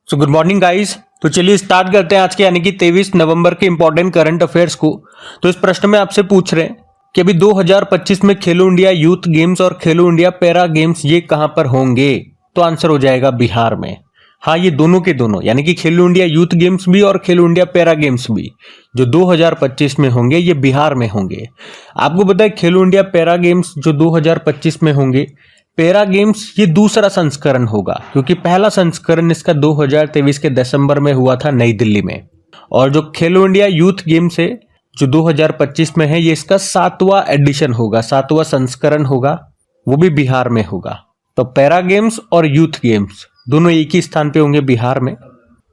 So good morning guys. तो चलिए start करते हैं आज के यानी कि 23 नवंबर के इंपॉर्टेंट करंट अफेयर्स को। तो इस प्रश्न में आपसे पूछ रहे हैं कि अभी 2025 में खेलो इंडिया यूथ गेम्स और खेलो इंडिया पैरा गेम्स ये कहां पर होंगे। तो आंसर हो जाएगा बिहार में। हाँ, ये दोनों के दोनों यानी कि खेलो इंडिया यूथ गेम्स भी और खेलो इंडिया पैरा गेम्स भी जो 2025 में होंगे ये बिहार में होंगे। आपको पता है खेलो इंडिया पैरा गेम्स जो 2025 में होंगे, पैरा गेम्स ये दूसरा संस्करण होगा क्योंकि पहला संस्करण इसका 2023 के दिसंबर में हुआ था नई दिल्ली में। और जो खेलो इंडिया यूथ गेम्स है जो 2025 में है ये इसका 7वां एडिशन होगा, 7वां संस्करण होगा, वो भी बिहार में होगा। तो पैरा गेम्स और यूथ गेम्स दोनों एक ही स्थान पे होंगे बिहार में।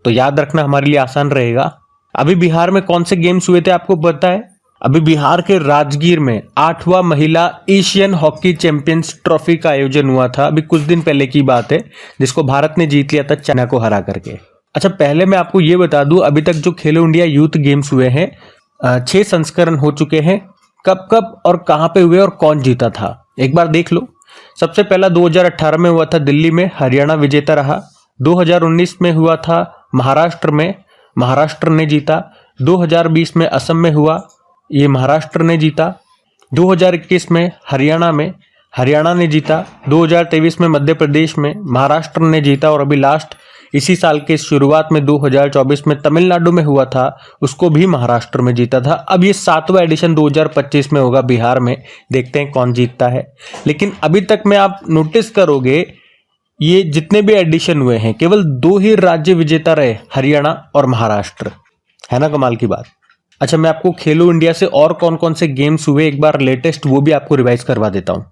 तो याद रखना हमारे लिए आसान रहेगा। अभी बिहार में कौन से गेम्स हुए थे आपको पता है? अभी बिहार के राजगीर में 8वां महिला एशियन हॉकी चैंपियंस ट्रॉफी का आयोजन हुआ था। अभी कुछ दिन पहले की बात है, जिसको भारत ने जीत लिया था चाइना को हरा करके। अच्छा, पहले मैं आपको ये बता दूं, अभी तक जो खेलो इंडिया यूथ गेम्स हुए हैं 6 संस्करण हो चुके हैं। कब कब और कहां पे हुए और कौन जीता था एक बार देख लो। सबसे पहला 2018 में हुआ था दिल्ली में, हरियाणा विजेता रहा। 2019 में हुआ था महाराष्ट्र में, महाराष्ट्र ने जीता। 2020 में असम में हुआ, ये महाराष्ट्र ने जीता। 2021 में हरियाणा में, हरियाणा ने जीता। 2023 में मध्य प्रदेश में, महाराष्ट्र ने जीता। और अभी लास्ट इसी साल के शुरुआत में 2024 में तमिलनाडु में हुआ था, उसको भी महाराष्ट्र में जीता था। अब ये 7वां एडिशन 2025 में होगा बिहार में, देखते हैं कौन जीतता है। लेकिन अभी तक में आप नोटिस करोगे ये जितने भी एडिशन हुए हैं केवल 2 ही राज्य विजेता रहे, हरियाणा और महाराष्ट्र। है ना कमाल की बात। अच्छा, मैं आपको खेलो इंडिया से और कौन कौन से गेम्स हुए एक बार लेटेस्ट वो भी आपको रिवाइज करवा देता हूं।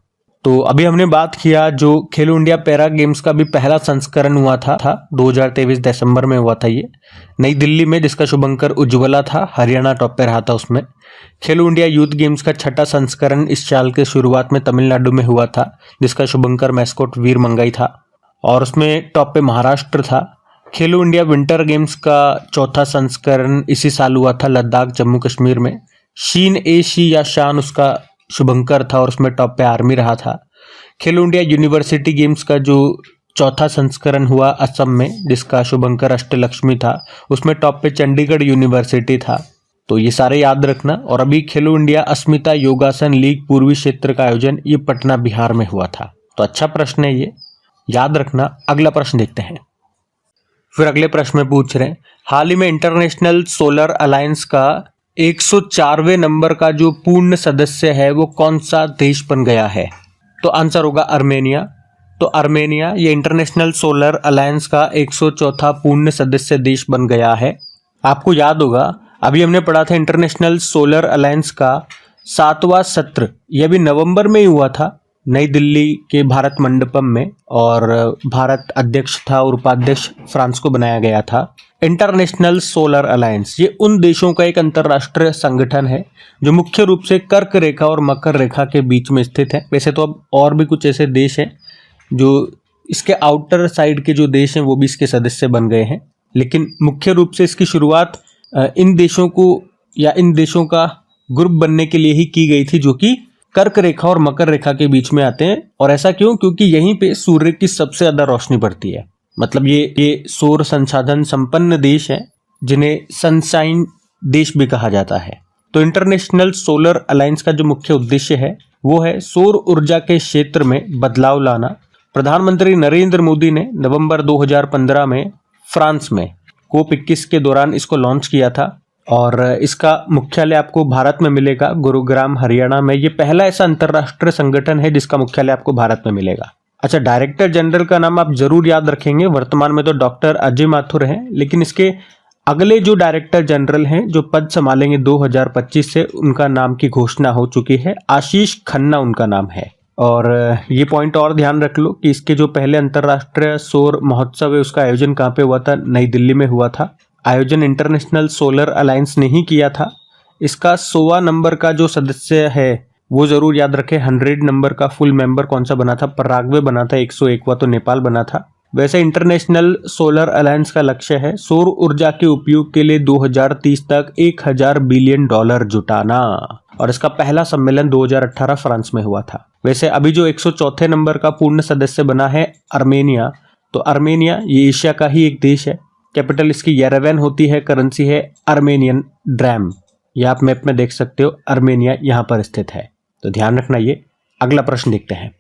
तो अभी हमने बात किया जो खेलो इंडिया पैरा गेम्स का भी पहला संस्करण हुआ था 2023 दिसंबर में हुआ था ये नई दिल्ली में, जिसका शुभंकर उज्ज्वला था, हरियाणा टॉप पे रहा था उसमें। खेलो इंडिया यूथ गेम्स का 6ठा संस्करण इस साल के शुरुआत में तमिलनाडु में हुआ था, जिसका शुभंकर मैस्कोट वीर मंगाई था और उसमें टॉप पे महाराष्ट्र था। खेलो इंडिया विंटर गेम्स का 4था संस्करण इसी साल हुआ था लद्दाख जम्मू कश्मीर में, शीन ए शी या शान उसका शुभंकर था और उसमें टॉप पे आर्मी रहा था। खेलो इंडिया यूनिवर्सिटी गेम्स का जो 4था संस्करण हुआ असम में, जिसका शुभंकर अष्टलक्ष्मी था, उसमें टॉप पे चंडीगढ़ यूनिवर्सिटी था। तो ये सारे याद रखना। और अभी खेलो इंडिया अस्मिता योगासन लीग पूर्वी क्षेत्र का आयोजन ये पटना बिहार में हुआ था। तो अच्छा प्रश्न है ये, याद रखना। अगला प्रश्न देखते हैं। फिर अगले प्रश्न में पूछ रहे हैं हाल ही में इंटरनेशनल सोलर अलायंस का 104वें नंबर का जो पूर्ण सदस्य है वो कौन सा देश बन गया है? तो आंसर होगा अर्मेनिया। तो अर्मेनिया ये इंटरनेशनल सोलर अलायंस का 104वां पूर्ण सदस्य देश बन गया है। आपको याद होगा अभी हमने पढ़ा था इंटरनेशनल सोलर अलायंस का 7वां सत्र, यह भी नवंबर में ही हुआ था नई दिल्ली के भारत मंडपम में, और भारत अध्यक्ष था और उपाध्यक्ष फ्रांस को बनाया गया था। इंटरनेशनल सोलर अलायंस ये उन देशों का एक अंतर्राष्ट्रीय संगठन है जो मुख्य रूप से कर्क रेखा और मकर रेखा के बीच में स्थित है। वैसे तो अब और भी कुछ ऐसे देश हैं जो इसके आउटर साइड के जो देश हैं वो भी इसके सदस्य बन गए हैं, लेकिन मुख्य रूप से इसकी शुरुआत इन देशों को या इन देशों का ग्रुप बनने के लिए ही की गई थी जो कि कर्क रेखा और मकर रेखा के बीच में आते हैं। और ऐसा क्यों? क्योंकि यहीं पे सूर्य की सबसे ज्यादा रोशनी पड़ती है। मतलब ये सौर संसाधन संपन्न देश हैं जिन्हें सनशाइन देश भी कहा जाता है। तो इंटरनेशनल सोलर अलायंस का जो मुख्य उद्देश्य है वो है सौर ऊर्जा के क्षेत्र में बदलाव लाना। प्रधानमंत्री नरेंद्र मोदी ने नवंबर 2015 में फ्रांस में COP21 के दौरान इसको लॉन्च किया था और इसका मुख्यालय आपको भारत में मिलेगा, गुरुग्राम हरियाणा में। ये पहला ऐसा अंतर्राष्ट्रीय संगठन है जिसका मुख्यालय आपको भारत में मिलेगा। अच्छा, डायरेक्टर जनरल का नाम आप जरूर याद रखेंगे। वर्तमान में तो डॉक्टर अजय माथुर हैं, लेकिन इसके अगले जो डायरेक्टर जनरल हैं जो पद संभालेंगे 2025 से, उनका नाम की घोषणा हो चुकी है। आशीष खन्ना उनका नाम है। और ये पॉइंट और ध्यान रख लो कि इसके जो पहले अंतर्राष्ट्रीय सौर महोत्सव है उसका आयोजन कहाँ पे हुआ था? नई दिल्ली में हुआ था। आयोजन इंटरनेशनल सोलर अलायंस ने ही किया था। इसका 100वां नंबर का जो सदस्य है वो जरूर याद रखें। 100 नंबर का फुल मेंबर कौन सा बना था? पराग्वे बना था। 101वां तो नेपाल बना था। वैसे इंटरनेशनल सोलर अलायंस का लक्ष्य है सौर ऊर्जा के उपयोग के लिए 2030 तक $1000 बिलियन जुटाना, और इसका पहला सम्मेलन 2018 फ्रांस में हुआ था। वैसे अभी जो 104 नंबर का पूर्ण सदस्य बना है अर्मेनिया, तो अर्मेनिया ये एशिया का ही एक देश है कैपिटल इसकी येरेवन होती है, करेंसी है अर्मेनियन ड्रैम। ये आप मैप में देख सकते हो, अर्मेनिया यहाँ पर स्थित है, तो ध्यान रखना ये। अगला प्रश्न देखते हैं।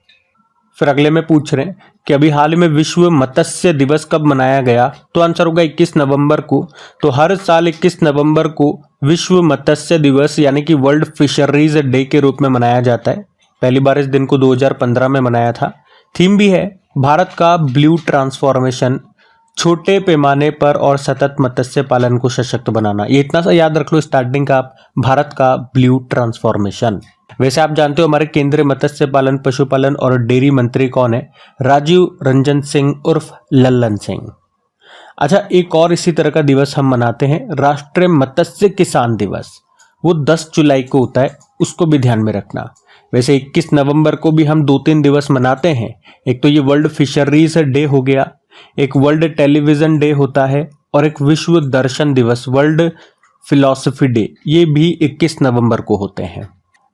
फिर अगले में पूछ रहे हैं कि अभी हाल में विश्व मत्स्य दिवस कब मनाया गया, तो आंसर होगा 21 नवंबर को। तो हर साल 21 नवंबर को विश्व मत्स्य दिवस यानी कि वर्ल्ड फिशरीज डे के रूप में मनाया जाता है। पहली बार इस दिन को 2015 में मनाया था। थीम भी है भारत का ब्लू ट्रांसफॉर्मेशन, छोटे पैमाने पर और सतत मत्स्य पालन को सशक्त बनाना। ये इतना सा याद रख लो स्टार्टिंग का आप, भारत का ब्लू ट्रांसफॉर्मेशन। वैसे आप जानते हो हमारे केंद्रीय मत्स्य पालन, पशुपालन और डेयरी मंत्री कौन है? राजीव रंजन सिंह उर्फ लल्लन सिंह। अच्छा, एक और इसी तरह का दिवस हम मनाते हैं, राष्ट्रीय मत्स्य किसान दिवस। वो 10 जुलाई को होता है, उसको भी ध्यान में रखना। वैसे 21 नवंबर को भी हम 2-3 दिवस मनाते हैं। एक तो ये वर्ल्ड फिशरीज डे हो गया, एक वर्ल्ड टेलीविजन डे होता है, और एक विश्व दर्शन दिवस, वर्ल्ड फिलॉसफी डे, ये भी 21 नवंबर को होते हैं।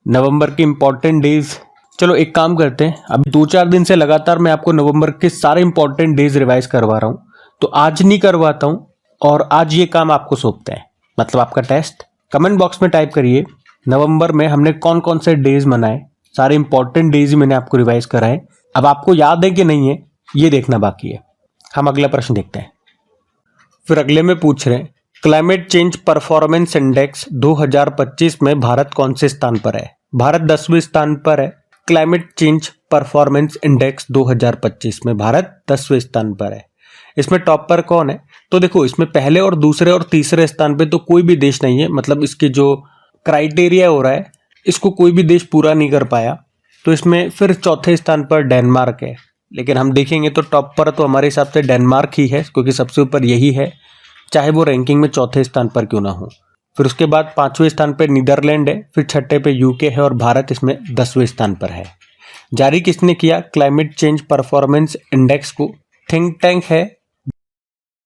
नवंबर के इंपॉर्टेंट डेज, चलो एक काम करते हैं, अभी 2-4 दिन से लगातार मैं आपको नवंबर के सारे इंपॉर्टेंट डेज रिवाइज करवा रहा हूं, तो आज नहीं करवाता हूं और आज ये काम आपको सौंपते हैं, मतलब आपका टेस्ट। कमेंट बॉक्स में टाइप करिए नवंबर में हमने कौन कौन से डेज मनाए, सारे इंपॉर्टेंट डेज मैंने आपको रिवाइज कराए। अब आपको याद है कि नहीं है ये देखना बाकी है। हम अगला प्रश्न देखते हैं। फिर अगले में पूछ रहे हैं क्लाइमेट चेंज परफॉर्मेंस इंडेक्स 2025 में भारत कौन से स्थान पर है? भारत 10वें स्थान पर है। क्लाइमेट चेंज परफॉर्मेंस इंडेक्स 2025 में भारत 10वें स्थान पर है। इसमें टॉप पर कौन है? तो देखो, इसमें पहले और दूसरे और तीसरे स्थान पे तो कोई भी देश नहीं है, मतलब इसके जो क्राइटेरिया हो रहा है इसको कोई भी देश पूरा नहीं कर पाया। तो इसमें फिर चौथे स्थान पर डेनमार्क है, लेकिन हम देखेंगे तो टॉप पर तो हमारे हिसाब से डेनमार्क ही है, क्योंकि सबसे ऊपर यही है, चाहे वो रैंकिंग में चौथे स्थान पर क्यों ना हो। फिर उसके बाद 5वें स्थान पर नीदरलैंड है, फिर 6ठे पे यूके है और भारत इसमें 10वें स्थान पर है। जारी किसने किया क्लाइमेट चेंज परफॉर्मेंस इंडेक्स को? थिंक टैंक है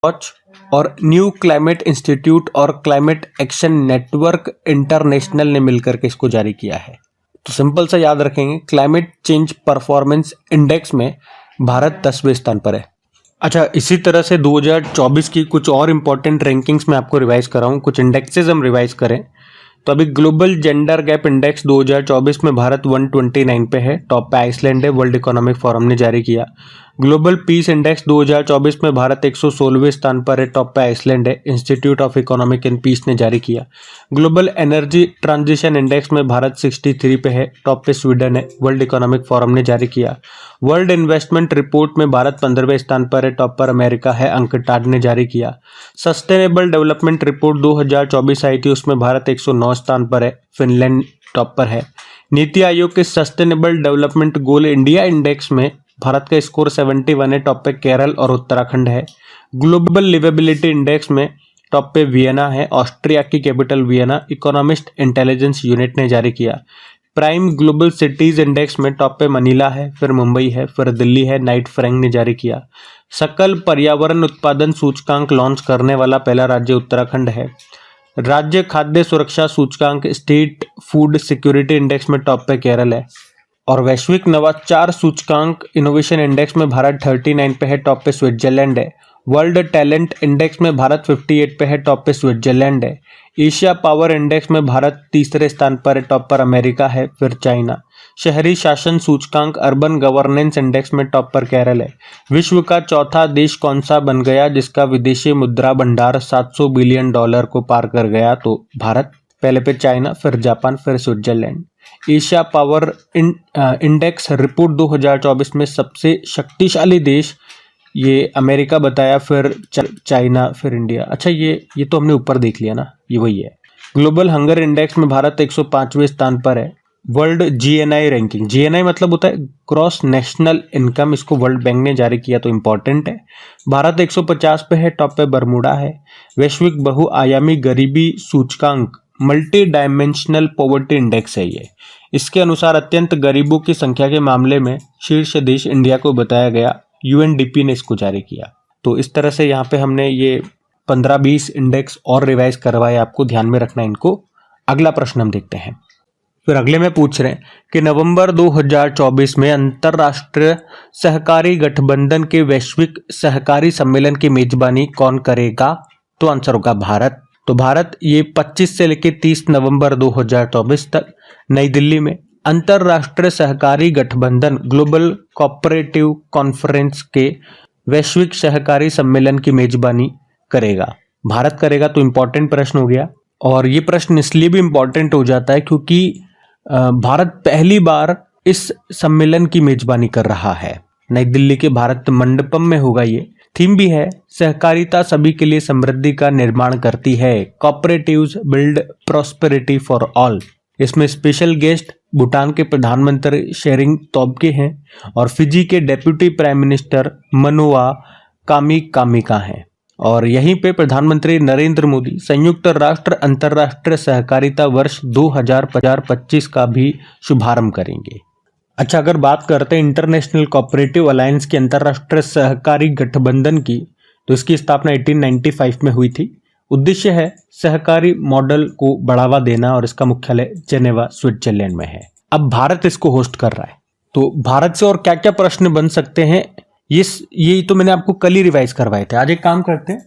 वॉच और न्यू क्लाइमेट इंस्टीट्यूट और क्लाइमेट एक्शन नेटवर्क इंटरनेशनल ने मिलकर के इसको जारी किया है। तो सिंपल सा याद रखेंगे, क्लाइमेट चेंज परफॉर्मेंस इंडेक्स में भारत 10वें स्थान पर है। अच्छा, इसी तरह से 2024 की कुछ और इंपॉर्टेंट रैंकिंग्स में आपको रिवाइज कराऊं, कुछ इंडेक्सेस हम रिवाइज करें तो अभी ग्लोबल जेंडर गैप इंडेक्स 2024 में भारत 129 पे है, टॉप पे आइसलैंड है, वर्ल्ड इकोनॉमिक फोरम ने जारी किया। ग्लोबल पीस इंडेक्स 2024 में भारत 116वें स्थान पर है, टॉप पे आइसलैंड है, institute of economic and peace ने जारी किया। ग्लोबल एनर्जी ट्रांजिशन इंडेक्स में भारत 63 पे है, टॉप पे स्वीडन है, वर्ल्ड इकोनॉमिक फोरम ने जारी किया। वर्ल्ड इन्वेस्टमेंट रिपोर्ट में भारत 15वें स्थान पर है, टॉप पर अमेरिका है, अंकटाड ने जारी किया। सस्टेनेबल डेवलपमेंट रिपोर्ट 2024 आई थी, उसमें भारत 109 स्थान पर है, फिनलैंड टॉप पर है। नीति आयोग के sustainable development goal India index में भारत का स्कोर 71 है, टॉप पे केरल और उत्तराखंड है। ग्लोबल लिवेबिलिटी इंडेक्स में टॉप पे वियना है, ऑस्ट्रिया की capital Vienna, economist intelligence unit ने जारी किया। प्राइम ग्लोबल सिटीज इंडेक्स में टॉप पे मनीला है, फिर मुंबई है, फिर दिल्ली है, नाइट फ्रैंक ने जारी किया। सकल पर्यावरण उत्पादन सूचकांक लॉन्च करने वाला पहला राज्य उत्तराखंड है। राज्य खाद्य सुरक्षा सूचकांक स्टेट फूड सिक्योरिटी इंडेक्स में टॉप पे केरल है। और वैश्विक नवाचार सूचकांक इनोवेशन इंडेक्स में भारत 39 पे है, टॉप पे स्विट्जरलैंड है। वर्ल्ड टैलेंट इंडेक्स में भारत 58 पे है, टॉप पे स्विट्जरलैंड है। एशिया पावर इंडेक्स में भारत तीसरे स्थान पर है, टॉप पर अमेरिका है, फिर चाइना। शहरी शासन सूचकांक अर्बन गवर्नेंस इंडेक्स में टॉप पर केरल है। विश्व का चौथा देश कौन सा बन गया जिसका विदेशी मुद्रा भंडार $700 बिलियन को पार कर गया? तो भारत, पहले पे चाइना, फिर जापान, फिर Switzerland. Asia power index report 2024 में सबसे शक्तिशाली देश ये अमेरिका बताया, फिर चाइना, फिर इंडिया। अच्छा, ये तो हमने ऊपर देख लिया ना, ये वही है। ग्लोबल हंगर इंडेक्स में भारत 105वें स्थान पर है। वर्ल्ड जीएनआई रैंकिंग, जीएनआई मतलब होता है ग्रॉस नेशनल इनकम, इसको वर्ल्ड बैंक ने जारी किया तो इंपॉर्टेंट है। भारत 150 पे है, टॉप पे बरमूडा है। वैश्विक बहुआयामी गरीबी सूचकांक मल्टी डायमेंशनल पॉवर्टी इंडेक्स है ये। इसके अनुसार अत्यंत गरीबों की संख्या के मामले में शीर्ष देश इंडिया को बताया गया, यूएनडीपी ने इसको जारी किया। तो इस तरह से यहाँ पे हमने ये 15-20 इंडेक्स और रिवाइज करवाए, आपको ध्यान में रखना इनको। अगला प्रश्न हम देखते हैं। फिर अगले में पूछ रहे हैं कि नवंबर 2024 में अंतरराष्ट्रीय सहकारी गठबंधन के वैश्विक सहकारी सम्मेलन की मेजबानी कौन करेगा? तो आंसर होगा भारत। तो भारत ये 25 से लेकर 30 नवंबर 2024 तक नई दिल्ली में अंतरराष्ट्रीय सहकारी गठबंधन ग्लोबल कोऑपरेटिव कॉन्फ्रेंस के वैश्विक सहकारी सम्मेलन की मेजबानी करेगा। भारत करेगा, तो इम्पोर्टेंट प्रश्न हो गया। और ये प्रश्न इसलिए भी इम्पोर्टेंट हो जाता है क्योंकि भारत पहली बार इस सम्मेलन की मेजबानी कर रहा है। नई दिल्ली के भारत मंडपम में होगा ये। थीम भी है सहकारिता सभी के लिए समृद्धि का निर्माण करती है, cooperatives build prosperity for all. इसमें स्पेशल गेस्ट भूटान के प्रधानमंत्री शेरिंग तोब्गे हैं और फिजी के डेप्यूटी प्राइम मिनिस्टर मनोआ कामिका हैं। और यहीं पे प्रधानमंत्री नरेंद्र मोदी संयुक्त राष्ट्र अंतर्राष्ट्रीय सहकारिता वर्ष 2025 का भी शुभारंभ करेंगे। अच्छा, अगर बात करते हैं इंटरनेशनल कोऑपरेटिव अलायंस की अंतर्राष्ट्रीय सहकारी गठबंधन की, तो इसकी स्थापना 1895 में हुई थी। उद्देश्य है सहकारी मॉडल को बढ़ावा देना और इसका मुख्यालय जेनेवा स्विट्जरलैंड में है। अब भारत इसको होस्ट कर रहा है, तो भारत से और क्या क्या प्रश्न बन सकते हैं ये तो मैंने आपको कल ही रिवाइज करवाए थे। आज एक काम करते हैं,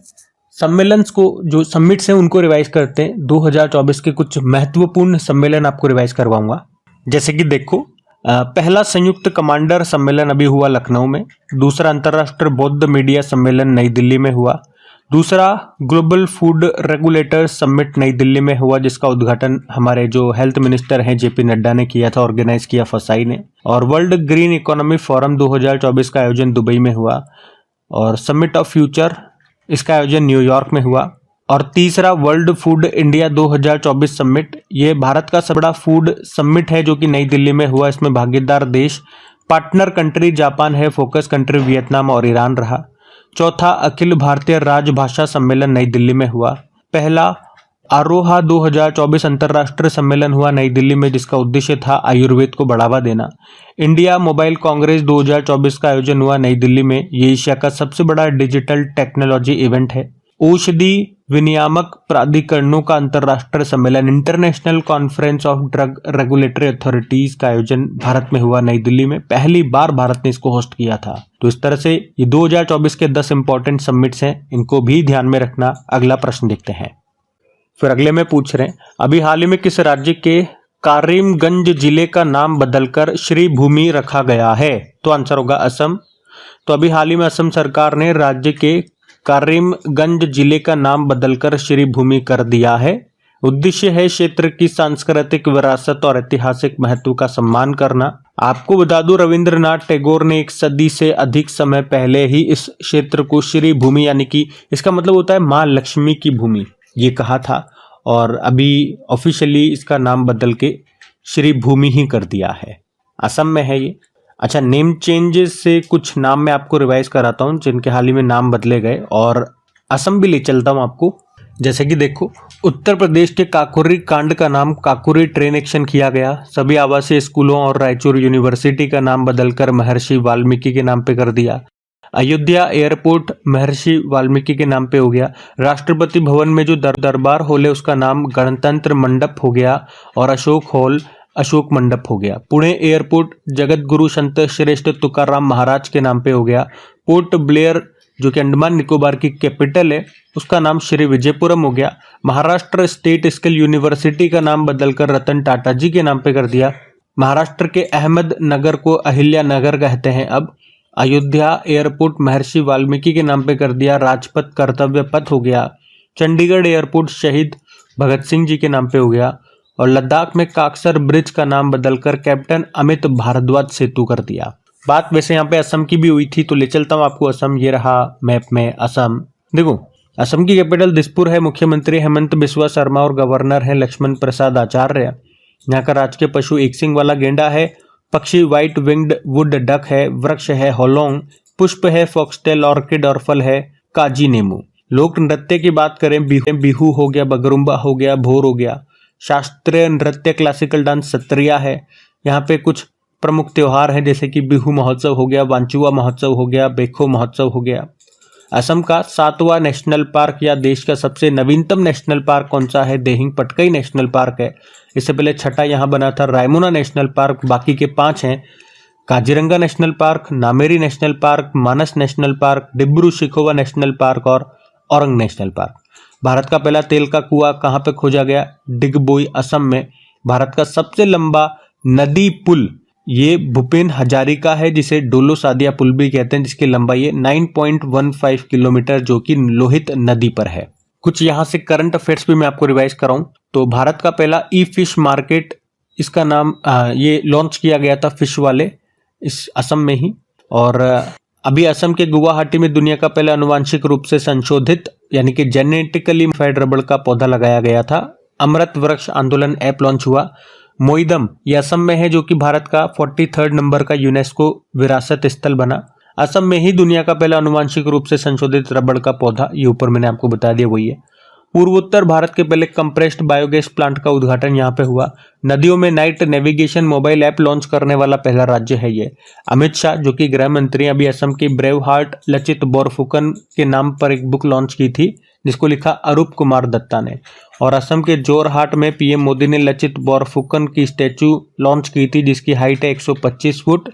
सम्मेलन को जो समिट्स हैं उनको रिवाइज करते हैं। 2024 के कुछ महत्वपूर्ण सम्मेलन आपको रिवाइज करवाऊंगा। जैसे कि देखो, पहला संयुक्त कमांडर सम्मेलन अभी हुआ लखनऊ में। दूसरा अंतर्राष्ट्रीय बौद्ध मीडिया सम्मेलन नई दिल्ली में हुआ। दूसरा ग्लोबल फूड रेगुलेटर्स समिट नई दिल्ली में हुआ, जिसका उद्घाटन हमारे जो हेल्थ मिनिस्टर हैं जेपी नड्डा ने किया था, ऑर्गेनाइज किया फसाई ने। और वर्ल्ड ग्रीन इकोनॉमी फोरम 2024 का आयोजन दुबई में हुआ। और समिट ऑफ फ्यूचर, इसका आयोजन न्यूयॉर्क में हुआ। और तीसरा वर्ल्ड फूड इंडिया 2024 समिट, ये भारत का सबसे बड़ा फूड समिट है जो कि नई दिल्ली में हुआ। इसमें भागीदार देश पार्टनर कंट्री जापान है, फोकस कंट्री वियतनाम और ईरान रहा। चौथा अखिल भारतीय राजभाषा सम्मेलन नई दिल्ली में हुआ। पहला आरोहा 2024 अंतर्राष्ट्रीय सम्मेलन हुआ नई दिल्ली में, जिसका उद्देश्य था आयुर्वेद को बढ़ावा देना। इंडिया मोबाइल कांग्रेस 2024 का आयोजन हुआ नई दिल्ली में। ये एशिया का सबसे बड़ा डिजिटल टेक्नोलॉजी इवेंट है। औषधि विनियामक प्राधिकरणों का अंतर्राष्ट्रीय सम्मेलन international conference of drug regulatory authorities का आयोजन भारत में हुआ नई दिल्ली में। पहली बार भारत ने इसको होस्ट किया था। तो इस तरह से ये 2024 के 10 इंपॉर्टेंट समिट्स हैं, इनको भी ध्यान में रखना। अगला प्रश्न देखते हैं। फिर अगले में पूछ रहे हैं, अभी हाल ही में किस राज्य के करीमगंज जिले का नाम बदलकर श्री भूमि रखा गया है? तो आंसर होगा असम। तो अभी हाल ही में असम सरकार ने राज्य के करीमगंज जिले का नाम बदलकर श्री भूमि कर दिया है। उद्देश्य है क्षेत्र की सांस्कृतिक विरासत और ऐतिहासिक महत्व का सम्मान करना। आपको बता दूं, रविंद्रनाथ टैगोर ने 1 सदी से अधिक समय पहले ही इस क्षेत्र को श्री भूमि, यानी कि इसका मतलब होता है माँ लक्ष्मी की भूमि, ये कहा था। और अभी ऑफिशियली इसका नाम बदल के श्री भूमि ही कर दिया है। असम में है ये। अच्छा, नेम चेंजेस से कुछ नाम मैं आपको रिवाइज कराता हूँ जिनके हाल ही में नाम बदले गए, और असम भी ले चलता हूँ आपको। जैसे कि देखो, उत्तर प्रदेश के काकोरी कांड का नाम काकोरी ट्रेन एक्शन किया गया। सभी आवासीय स्कूलों और रायचूर यूनिवर्सिटी का नाम बदलकर महर्षि वाल्मीकि के नाम पे कर दिया। अयोध्या एयरपोर्ट महर्षि वाल्मीकि के नाम पे हो गया। राष्ट्रपति भवन में जो दरबार हॉल है उसका नाम गणतंत्र मंडप हो गया और अशोक हॉल अशोक मंडप हो गया। पुणे एयरपोर्ट जगत गुरु संत श्रेष्ठ तुकाराम महाराज के नाम पे हो गया। पोर्ट ब्लेयर जो कि अंडमान निकोबार की कैपिटल है उसका नाम श्री विजयपुरम हो गया। महाराष्ट्र स्टेट स्किल यूनिवर्सिटी का नाम बदलकर रतन टाटा जी के नाम पे कर दिया। महाराष्ट्र के अहमद नगर को अहिल्या नगर कहते हैं अब। अयोध्या एयरपोर्ट महर्षि वाल्मीकि के नाम पे कर दिया। राजपथ कर्तव्य पथ हो गया। चंडीगढ़ एयरपोर्ट शहीद भगत सिंह जी के नाम पे हो गया। और लद्दाख में काकसर ब्रिज का नाम बदलकर कैप्टन अमित भारद्वाज सेतु कर दिया। बात वैसे यहाँ पे असम की भी हुई थी, तो ले चलता हूँ आपको असम। ये रहा मैप में असम। देखो, असम की कैपिटल दिसपुर है। मुख्यमंत्री हेमंत बिस्वा शर्मा और गवर्नर है लक्ष्मण प्रसाद आचार्य। यहाँ का राजकीय पशु एक सिंग वाला गेंडा है। पक्षी व्हाइट विंग्ड वुड डक है। वृक्ष है होलोंग। पुष्प है फॉक्सटेल ऑर्किड और फल है काजी नींबू। लोक नृत्य की बात करें, बिहू हो गया, बगरुम्बा हो गया, भोर हो गया। शास्त्रीय नृत्य क्लासिकल डांस सत्रिया है। यहाँ पे कुछ प्रमुख त्योहार हैं जैसे कि बिहू महोत्सव हो गया, वांचुआ महोत्सव हो गया, बेखो महोत्सव हो गया। असम का 7वां नेशनल पार्क या देश का सबसे नवीनतम नेशनल पार्क कौन सा है? देहिंग पटकाई नेशनल पार्क है। इससे पहले छठा यहाँ बना था रायमोना नेशनल पार्क। बाकी के 5 हैं Kaziranga national park, Nameri national park, Manas national park, Dibru Saikhowa national park और औरंग नेशनल पार्क। भारत का पहला तेल का कुआं कहाँ पे खोजा गया? डिगबोई, असम में। भारत का सबसे लंबा नदी पुल ये भूपेन हजारिका है, जिसे डोलो सादिया पुल भी कहते हैं, जिसकी लंबाई है 9.15 किलोमीटर, जो कि लोहित नदी पर है। कुछ यहाँ से करंट अफेयर्स भी मैं आपको रिवाइज कराऊं तो भारत का पहला ई फिश मार्केट, इसका नाम ये लॉन्च किया गया था फिश वाले इस असम में ही। और अभी असम के गुवाहाटी में दुनिया का पहला आनुवांशिक रूप से संशोधित यानी कि जेनेटिकली मॉडिफाइड रबड़ का पौधा लगाया गया था। अमृत वृक्ष आंदोलन ऐप लॉन्च हुआ। मोइदम ये असम में है, जो कि भारत का 43rd नंबर का यूनेस्को विरासत स्थल बना। असम में ही दुनिया का पहला आनुवांशिक रूप से संशोधित रबड़ का पौधा, ये ऊपर मैंने आपको बता दिया वही है। पूर्वोत्तर भारत के पहले कंप्रेस्ड बायोगैस प्लांट का उद्घाटन यहाँ पे हुआ। नदियों में night navigation mobile app launch करने वाला पहला राज्य है ये। अमित शाह जो कि गृह मंत्री, अभी असम की ब्रेव हार्ट लचित बोरफुकन के नाम पर एक बुक लॉन्च की थी, जिसको लिखा अरूप कुमार दत्ता ने। और असम के जोरहाट में पीएम मोदी ने लचित बोरफुकन की स्टैचू लॉन्च की थी, जिसकी हाइट है 125 फुट।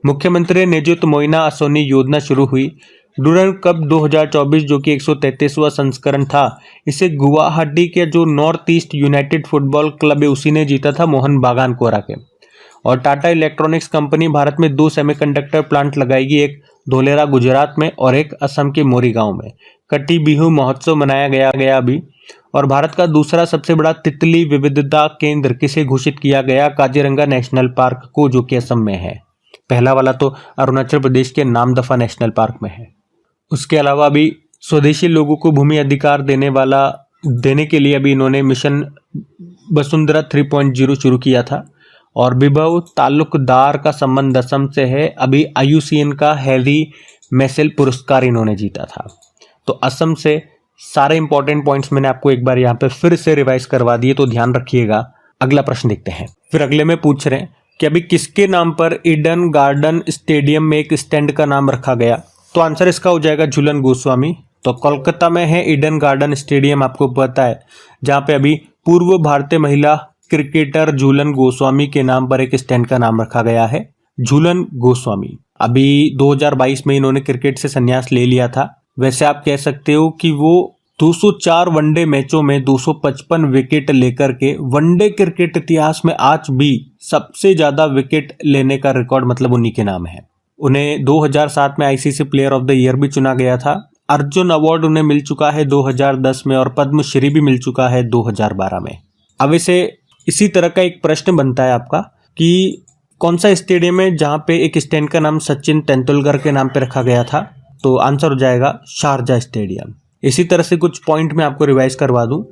मुख्यमंत्री निजुत मोइना असोनी योजना शुरू हुई। डूरन कप 2024 जो कि 133वां संस्करण था, इसे गुवाहाटी के जो north east United football club है उसी ने जीता था, मोहन बागान कोरा के। और टाटा इलेक्ट्रॉनिक्स कंपनी भारत में 2 सेमीकंडक्टर प्लांट लगाएगी, एक धोलेरा गुजरात में और एक असम के मोरीगांव में। कटी बिहू महोत्सव मनाया गया अभी। और भारत का दूसरा सबसे बड़ा तितली विविधता केंद्र किसे घोषित किया गया? काजीरंगा नेशनल पार्क को, जो कि असम में है। पहला वाला तो अरुणाचल प्रदेश के नामदफा नेशनल पार्क में है। उसके अलावा अभी स्वदेशी लोगों को भूमि अधिकार देने के लिए अभी इन्होंने मिशन वसुंधरा 3.0 शुरू किया था। और विभव तालुकदार का संबंध असम से है। अभी IUCN का हैरी मैसेल पुरस्कार इन्होंने जीता था। तो असम से सारे इंपॉर्टेंट पॉइंट्स मैंने आपको एक बार यहाँ पे फिर से रिवाइज करवा दिए, तो ध्यान रखिएगा। अगला प्रश्न देखते हैं। फिर अगले में पूछ रहे हैं कि अभी किसके नाम पर ईडन गार्डन स्टेडियम में एक स्टैंड का नाम रखा गया? तो आंसर इसका हो जाएगा झूलन गोस्वामी। तो कोलकाता में है ईडन गार्डन स्टेडियम, आपको पता है, जहां पे अभी पूर्व भारतीय महिला क्रिकेटर झूलन गोस्वामी के नाम पर एक स्टैंड का नाम रखा गया है, झूलन गोस्वामी। अभी 2022 में इन्होंने क्रिकेट से संन्यास ले लिया था। वैसे आप कह सकते हो कि वो 204 वनडे मैचों में 255 विकेट लेकर के वनडे क्रिकेट इतिहास में आज भी सबसे ज्यादा विकेट लेने का रिकॉर्ड मतलब उन्हीं के नाम है। उन्हें 2007 में ICC player of the year भी चुना गया था। अर्जुन अवार्ड उन्हें मिल चुका है 2010 में और पद्मश्री भी मिल चुका है 2012 में। अब इसी तरह का एक प्रश्न बनता है आपका कि कौन सा स्टेडियम है जहां पे एक स्टैंड का नाम सचिन तेंदुलकर के नाम पे रखा गया था? तो आंसर हो जाएगा शारजा स्टेडियम। इसी तरह से कुछ पॉइंट मैं आपको रिवाइज करवा दूं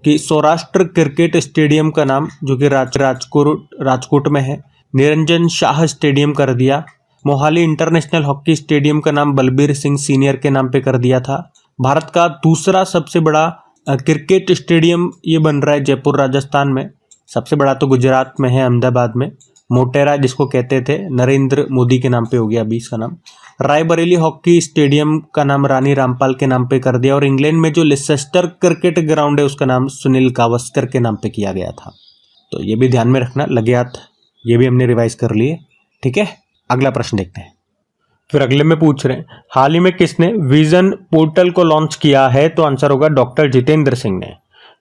कि सौराष्ट्र क्रिकेट स्टेडियम का नाम जो कि राजकोट में है, निरंजन शाह स्टेडियम कर दिया। मोहाली इंटरनेशनल हॉकी स्टेडियम का नाम बलबीर सिंह सीनियर के नाम पे कर दिया था। भारत का दूसरा सबसे बड़ा क्रिकेट स्टेडियम ये बन रहा है जयपुर राजस्थान में। सबसे बड़ा तो गुजरात में है, अहमदाबाद में। मोटेरा जिसको कहते थे, नरेंद्र मोदी के नाम पे हो गया अभी इसका नाम। रायबरेली हॉकी स्टेडियम का नाम रानी रामपाल के नाम पे कर दिया। और इंग्लैंड में जो लिसेस्टर क्रिकेट ग्राउंड है उसका नाम सुनील गावस्कर के नाम पे किया गया था। तो ये भी ध्यान में रखना, लगे ये भी हमने रिवाइज कर लिए, ठीक है। अगला प्रश्न देखते हैं। फिर अगले में पूछ रहे हैं हाल ही में किसने विजन पोर्टल को लॉन्च किया है? तो आंसर होगा डॉक्टर जितेंद्र सिंह ने।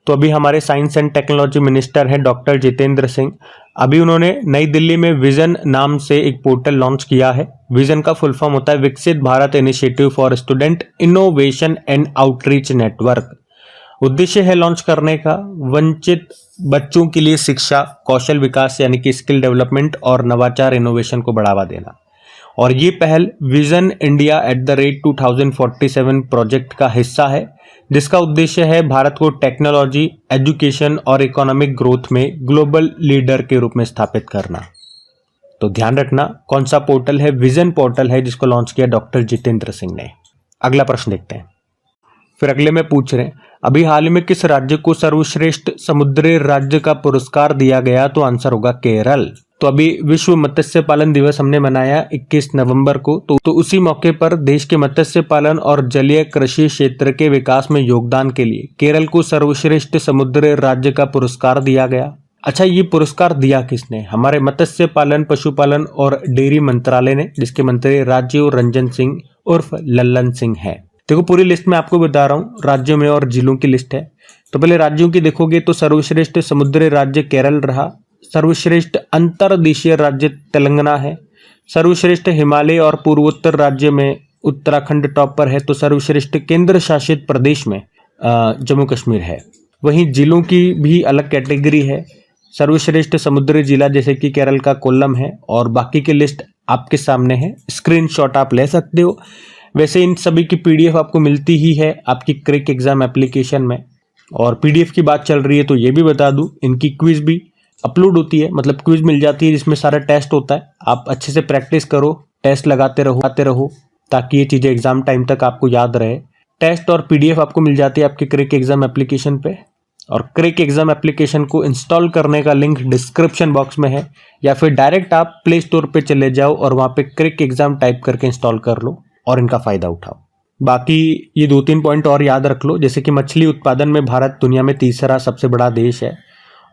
तो अभी हमारे साइंस एंड टेक्नोलॉजी मिनिस्टर हैं डॉक्टर जितेंद्र सिंह। अभी उन्होंने नई दिल्ली में विजन नाम से एक पोर्टल लॉन्च किया है। विजन का फुल फॉर्म होता है विकसित Bharat initiative for student innovation and outreach network. उद्देश्य है लॉन्च करने का वंचित बच्चों के लिए शिक्षा, कौशल विकास यानी कि स्किल डेवलपमेंट और नवाचार इनोवेशन को बढ़ावा देना। और ये पहल विजन इंडिया @2047 प्रोजेक्ट का हिस्सा है, जिसका उद्देश्य है भारत को टेक्नोलॉजी, एजुकेशन और इकोनॉमिक ग्रोथ में ग्लोबल लीडर के रूप में स्थापित करना। तो ध्यान रखना कौन सा पोर्टल है, विजन पोर्टल है जिसको लॉन्च किया डॉक्टर जितेंद्र सिंह ने। अगला प्रश्न देखते हैं। फिर अगले में पूछ रहे हैं अभी हाल ही में किस राज्य को सर्वश्रेष्ठ समुद्री राज्य का पुरस्कार दिया गया? तो आंसर होगा केरल। तो अभी विश्व मत्स्य पालन दिवस हमने मनाया 21 नवंबर को, तो उसी मौके पर देश के मत्स्य पालन और जलीय कृषि क्षेत्र के विकास में योगदान के लिए केरल को सर्वश्रेष्ठ समुद्री राज्य का पुरस्कार दिया गया। अच्छा, ये पुरस्कार दिया किसने? हमारे मत्स्य पालन, पशुपालन और डेयरी मंत्रालय ने, जिसके मंत्री राजीव रंजन सिंह उर्फ लल्लन सिंह है। देखो पूरी लिस्ट में आपको बता रहा हूँ, राज्यों में और जिलों की लिस्ट है। तो पहले राज्यों की देखोगे तो सर्वश्रेष्ठ समुद्री राज्य केरल रहा, सर्वश्रेष्ठ अंतर्देशीय राज्य तेलंगाना है, सर्वश्रेष्ठ हिमालय और पूर्वोत्तर राज्य में उत्तराखंड टॉप पर है, तो सर्वश्रेष्ठ केंद्र शासित प्रदेश में जम्मू कश्मीर है। वहीं जिलों की भी अलग कैटेगरी है, सर्वश्रेष्ठ समुद्री जिला जैसे कि केरल का कोल्लम है, और बाकी की लिस्ट आपके सामने है, स्क्रीनशॉट आप ले सकते हो। वैसे इन सभी की पीडीएफ आपको मिलती ही है आपकी क्रिक एग्जाम एप्लीकेशन में। और पीडीएफ की बात चल रही है तो ये भी बता दूं, इनकी क्विज भी अपलोड होती है, मतलब क्विज मिल जाती है जिसमें सारा टेस्ट होता है। आप अच्छे से प्रैक्टिस करो, टेस्ट लगाते रहो ताकि ये चीज़ें एग्जाम टाइम तक आपको याद रहे। टेस्ट और पीडीएफ आपको मिल जाती है आपके क्रिक एग्जाम एप्लीकेशन पे, और क्रिक एग्जाम एप्लीकेशन को इंस्टॉल करने का लिंक डिस्क्रिप्शन बॉक्स में है, या फिर डायरेक्ट आप प्ले स्टोर पे चले जाओ और वहाँ पे क्रिक एग्जाम टाइप करके इंस्टॉल कर लो और इनका फायदा उठाओ। बाकी ये 2-3 पॉइंट और याद रख लो, जैसे कि मछली उत्पादन में भारत दुनिया में तीसरा सबसे बड़ा देश है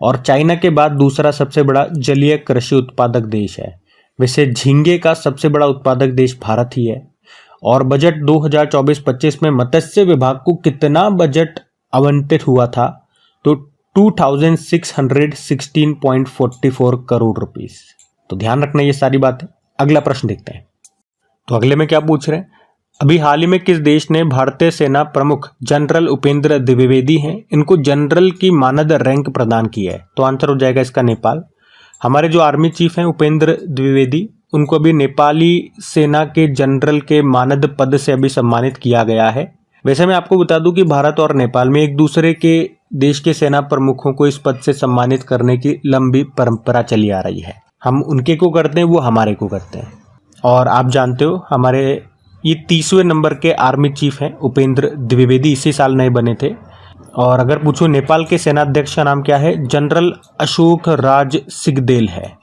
और चाइना के बाद दूसरा सबसे बड़ा जलीय कृषि उत्पादक देश है। वैसे झींगे का सबसे बड़ा उत्पादक देश भारत ही है। और बजट 2024-25 में मत्स्य विभाग को कितना बजट आवंटित हुआ था? तो 2616.44 करोड़ रुपीस। तो ध्यान रखना ये सारी बातें। अगला प्रश्न देखते हैं। तो अगले में क्या पूछ रहे हैं? अभी हाल ही में किस देश ने भारतीय सेना प्रमुख जनरल उपेंद्र द्विवेदी हैं, इनको जनरल की मानद रैंक प्रदान की है? तो आंसर हो जाएगा इसका नेपाल। हमारे जो आर्मी चीफ हैं उपेंद्र द्विवेदी, उनको अभी नेपाली सेना के जनरल के मानद पद से अभी सम्मानित किया गया है। वैसे मैं आपको बता दूं कि भारत और नेपाल में एक दूसरे के देश के सेना प्रमुखों को इस पद से सम्मानित करने की लंबी परंपरा चली आ रही है। हम उनके को करते हैं, वो हमारे को करते हैं। और आप जानते हो हमारे ये 30वें नंबर के आर्मी चीफ हैं उपेंद्र द्विवेदी, इसी साल नए बने थे। और अगर पूछो नेपाल के सेनाध्यक्ष का नाम क्या है? जनरल अशोक राज सिगदेल है।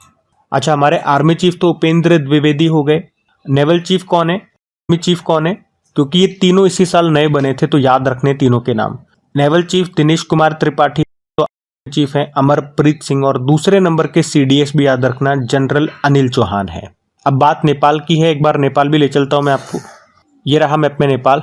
अच्छा, हमारे आर्मी चीफ तो उपेंद्र द्विवेदी हो गए। नेवल चीफ कौन है? आर्मी चीफ कौन है? क्योंकि ये तीनों इसी साल नए बने थे तो याद रखने तीनों के नाम। नेवल चीफ दिनेश कुमार त्रिपाठी, तो आर्मी चीफ है अमरप्रीत सिंह, और दूसरे नंबर के सीडीएस भी याद रखना जनरल अनिल चौहान है। अब बात नेपाल की है, एक बार नेपाल भी ले चलता हूं मैं आपको। ये रहा मैप में नेपाल।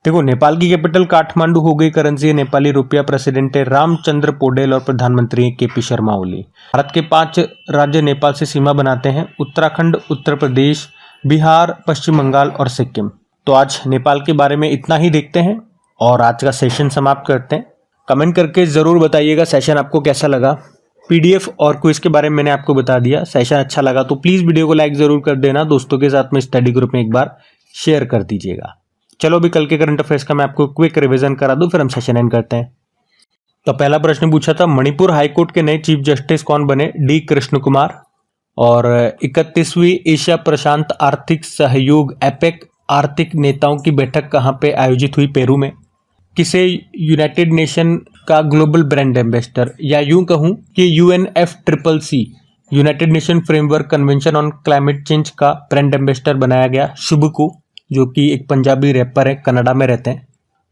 देखो नेपाल की कैपिटल काठमांडू हो गई, करेंसी है नेपाली रुपया, प्रेसिडेंट है रामचंद्र पौडेल और प्रधानमंत्री है केपी शर्मा ओली। भारत के 5 राज्य नेपाल से सीमा बनाते हैं, उत्तराखंड, उत्तर प्रदेश, बिहार, पश्चिम बंगाल और सिक्किम। तो आज नेपाल के बारे में इतना ही देखते हैं और आज का सेशन समाप्त करते हैं। कमेंट करके जरूर बताइएगा सेशन आपको कैसा लगा। पीडीएफ और क्विज के बारे में मैंने आपको बता दिया। सेशन अच्छा लगा तो प्लीज वीडियो को लाइक जरूर कर देना, दोस्तों के साथ में स्टडी ग्रुप में एक बार शेयर कर दीजिएगा। चलो अभी कल के करंट अफेयर्स का मैं आपको क्विक रिवीजन करा दूं, फिर हम सेशन एंड करते हैं। तो पहला प्रश्न पूछा था, मणिपुर हाईकोर्ट के नए चीफ जस्टिस कौन बने? डी कृष्ण कुमार। और 31वीं एशिया प्रशांत आर्थिक सहयोग एपेक आर्थिक नेताओं की बैठक कहाँ पे आयोजित हुई? पेरू में। किसे यूनाइटेड नेशन का ग्लोबल ब्रांड एम्बेसडर, या यूं कहूं कि UNFCCC United nation framework convention on climate change का ब्रांड एम्बेसडर बनाया गया? शुभ को, जो कि एक पंजाबी रैपर है, कनाडा में रहते हैं।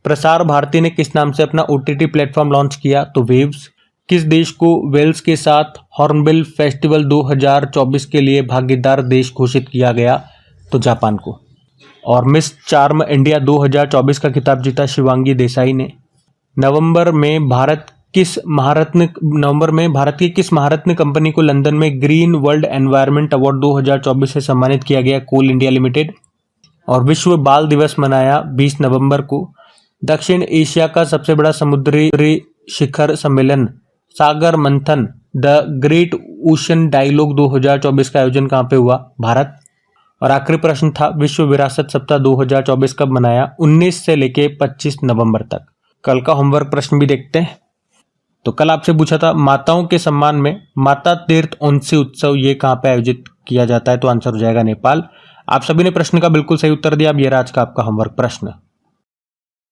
प्रसार भारती ने किस नाम से अपना OTT प्लेटफॉर्म लॉन्च किया? तो वेव्स। किस देश को वेल्स के साथ हॉर्नबिल फेस्टिवल 2024 के लिए भागीदार देश घोषित किया गया? तो जापान को। और मिस चार्म इंडिया 2024 का खिताब जीता शिवांगी देसाई ने। नवंबर में भारत की किस महारत्न कंपनी को लंदन में ग्रीन वर्ल्ड एनवायरनमेंट अवार्ड 2024 से सम्मानित किया गया? कोल इंडिया लिमिटेड। और विश्व बाल दिवस मनाया 20 नवंबर को। दक्षिण एशिया का सबसे बड़ा समुद्री शिखर सम्मेलन सागर मंथन द ग्रेट ओशन डायलॉग 2024 का आयोजन कहाँ पे हुआ? भारत। और आखिरी प्रश्न था, विश्व विरासत सप्ताह 2024 कब मनाया? 19 से लेके 25 नवंबर तक। कल का होमवर्क प्रश्न भी देखते हैं। तो कल आपसे पूछा था, माताओं के सम्मान में माता तीर्थ ओंसी उत्सव ये कहाँ पे आयोजित किया जाता है? तो आंसर हो जाएगा नेपाल। आप सभी ने प्रश्न का बिल्कुल सही उत्तर दिया। अब ये रहा आज का आपका होमवर्क प्रश्न।